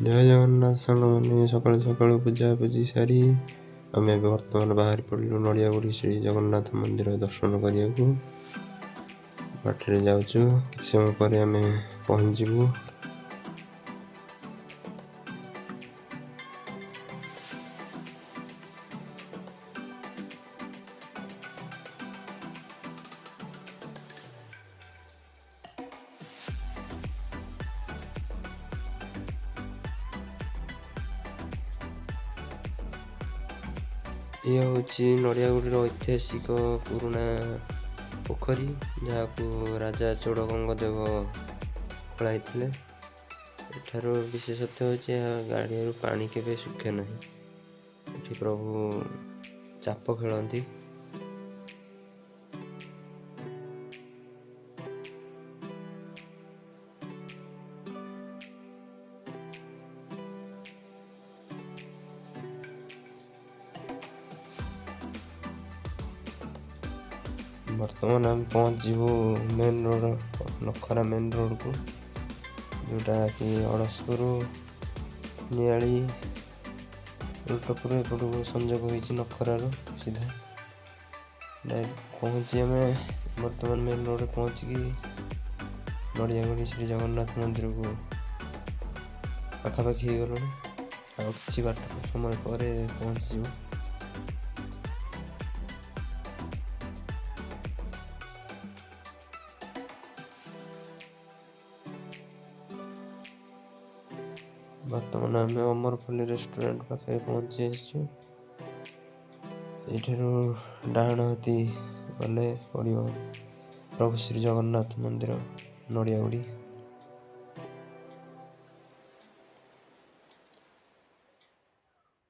ଜୟ ଜଗନ୍ନାଥ ସାଙ୍ଗମାନେ। ସକାଳୁ ସକାଳୁ ପୂଜାପୂଜି ସାରି ଆମେ ଏବେ ବର୍ତ୍ତମାନ ବାହାରି ପଡ଼ିଲୁ ନଡ଼ିଆଗୁଡ଼ି ଶ୍ରୀ ଜଗନ୍ନାଥ ମନ୍ଦିର ଦର୍ଶନ କରିବାକୁ। ବାଟରେ ଯାଉଛୁ, କିଛି ସମୟ ପରେ ଆମେ ପହଞ୍ଚିବୁ। ଇଏ ହେଉଛି ନଡ଼ିଆଗୁଡ଼ିର ଐତିହାସିକ ପୁରୁଣା ପୋଖରୀ, ଯାହାକୁ ରାଜା ଚୋଡ଼ଗଙ୍ଗଦେବ ଖୋଳାଇଥିଲେ। ଏଠାର ବିଶେଷତ୍ୱ ହେଉଛି ଏହା ଗାଡ଼ିଆରୁ ପାଣି କେବେ ଶୁଖେ ନାହିଁ। ଏଠି ପ୍ରଭୁ ଚାପ ଖେଳନ୍ତି। ବର୍ତ୍ତମାନ ଆମେ ପହଞ୍ଚିବୁ ମେନ୍ ରୋଡ଼, ନଖରା ମେନ୍ ରୋଡ଼କୁ, ଯେଉଁଟାକି ଅଡ଼ଶପୁର ନିଆଳି ଉଲ୍ଟପୁର ଏପଟକୁ ସଂଯୋଗ ହୋଇଛି ନଖରାରୁ ସିଧା। ପହଞ୍ଚି ଆମେ ବର୍ତ୍ତମାନ ମେନ୍ ରୋଡ଼ରେ ପହଞ୍ଚିକି ନଡ଼ିଆଗୁଡ଼ି ଶ୍ରୀ ଜଗନ୍ନାଥ ମନ୍ଦିରକୁ ପାଖାପାଖି ହେଇଗଲୁଣି। ଆଉ କିଛି ବାଟ ସମୟ ପରେ ପହଞ୍ଚିଯିବୁ। ବର୍ତ୍ତମାନ ଆମେ ଅମରପଲ୍ଲୀ ରେଷ୍ଟୁରାଣ୍ଟ ପାଖରେ ପହଞ୍ଚି ଆସିଛୁ। ଏଇଠାରୁ ଡାହାଣ ହାତୀ ଗଲେ ପଡ଼ିବ ପ୍ରଭୁ ଶ୍ରୀ ଜଗନ୍ନାଥ ମନ୍ଦିର ନଡ଼ିଆଗୁଡ଼ି।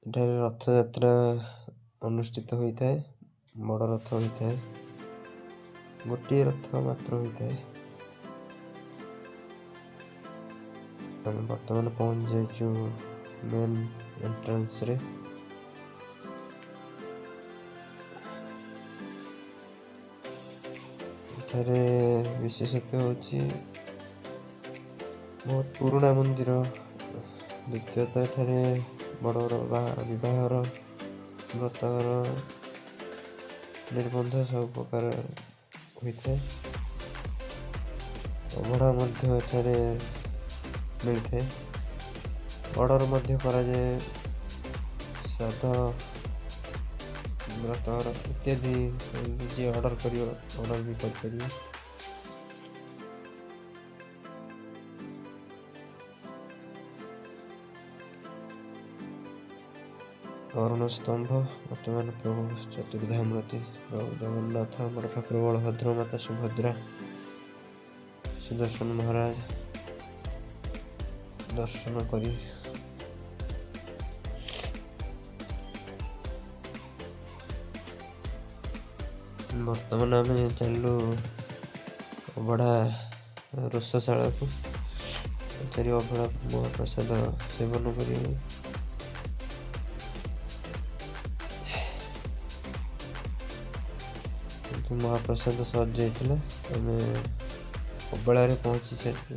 ଏଠାରେ ରଥଯାତ୍ରା ଅନୁଷ୍ଠିତ ହୋଇଥାଏ। ବଡ଼ ରଥ ହୋଇଥାଏ, ଗୋଟିଏ ରଥ ମାତ୍ର ହୋଇଥାଏ। ଆମେ ବର୍ତ୍ତମାନ ପହଞ୍ଚି ଯାଇଛୁ ମେନ୍ ଏଣ୍ଟ୍ରାନ୍ସରେ। ଏଠାରେ ବିଶେଷତ୍ୱ ହେଉଛି ବହୁତ ପୁରୁଣା ମନ୍ଦିର। ଦ୍ୱିତୀୟତଃ ଏଠାରେ ବଡ଼ ବଡ଼ ବିବାହର, ବ୍ରତଘର, ନିର୍ବନ୍ଧ ସବୁ ପ୍ରକାର ହୋଇଥାଏ। ଅବଢ଼ା ମଧ୍ୟ ଏଠାରେ ମିଳିଥାଏ। ଅର୍ଡ଼ର ମଧ୍ୟ କରାଯାଏ। ଶ୍ରାଦ୍ଧ, ବ୍ରତଘର ଇତ୍ୟାଦି ଯିଏ ଅର୍ଡ଼ର କରିବ ଅର୍ଡ଼ର ବି କରିପାରିବ। ଅରୁଣ ସ୍ତମ୍ଭ, ବର୍ତ୍ତମାନ ପ୍ରଭୁ ଚତୁର୍ଦ୍ଧାମୂର୍ତ୍ତି ପ୍ରଭୁ ଜଗନ୍ନାଥ, ଆମର ଠାକୁର ବଳଭଦ୍ର, ମାତା ସୁଭଦ୍ରା, ସୁଦର୍ଶନ ମହାରାଜ ଦର୍ଶନ କରି ବର୍ତ୍ତମାନ ଆମେ ଚାଲିଲୁ ଅବଢ଼ା ରୋଷଶାଳାକୁ। ଏଠାରେ ଅବଢ଼ା ମହାପ୍ରସାଦ ସେବନ କରିବୁ। କିନ୍ତୁ ମହାପ୍ରସାଦ ସରିଯାଇଥିଲା। ଆମେ ଅବଳାରେ ପହଞ୍ଚି ସାରିଛୁ।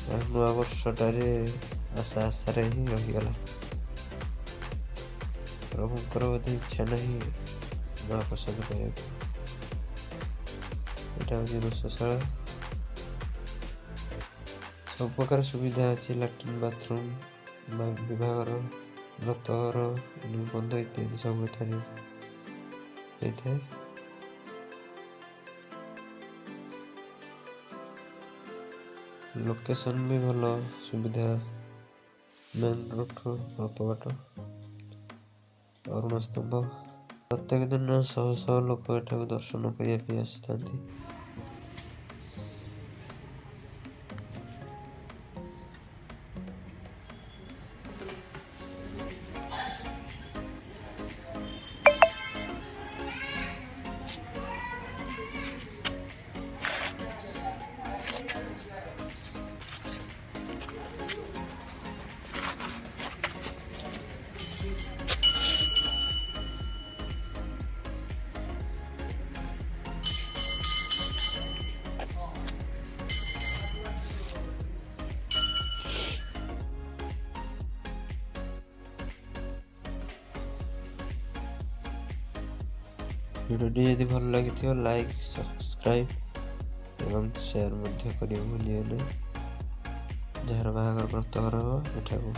ନୂଆ ବର୍ଷଟାରେ ଆଶାରେ ହିଁ ରହିଗଲା। ପ୍ରଭୁଙ୍କର ବୋଧେ ଇଚ୍ଛା ନାହିଁ ମହାପ୍ରସାଦ ପାଇବାକୁ। ଏଇଟା ହେଉଛି ରୋଷଶାଳା। ସବୁ ପ୍ରକାର ସୁବିଧା ଅଛି। ଲାଟ୍ରିନ୍, ବାଥରୁମ୍, ବିବାହର, ବ୍ରତଘର, ନିର୍ବନ୍ଧ ଇତ୍ୟାଦି ସବୁ ଏଠାରେ ହେଇଥାଏ। ଲୋକେସନ୍ ବି ଭଲ, ସୁବିଧା, ମେନ୍ ରୋଡ଼ଠୁ ଅଳ୍ପ ବାଟ। ଅରୁଣ ସ୍ତମ୍ଭ, ପ୍ରତ୍ୟେକ ଦିନ ଶହ ଶହ ଲୋକ ଏଠାକୁ ଦର୍ଶନ କରିବା ପାଇଁ ଆସିଥାନ୍ତି। ଭିଡ଼ିଓଟି ଯଦି ଭଲ ଲାଗିଥିବ ଲାଇକ୍ ସବସ୍କ୍ରାଇବ୍ ଏବଂ ସେୟାର ମଧ୍ୟ କରିବାକୁ ଭୁଲିବେନି। ଯାହାର ବାହାଘର ବ୍ରତଘର ହେବ ଏଠାକୁ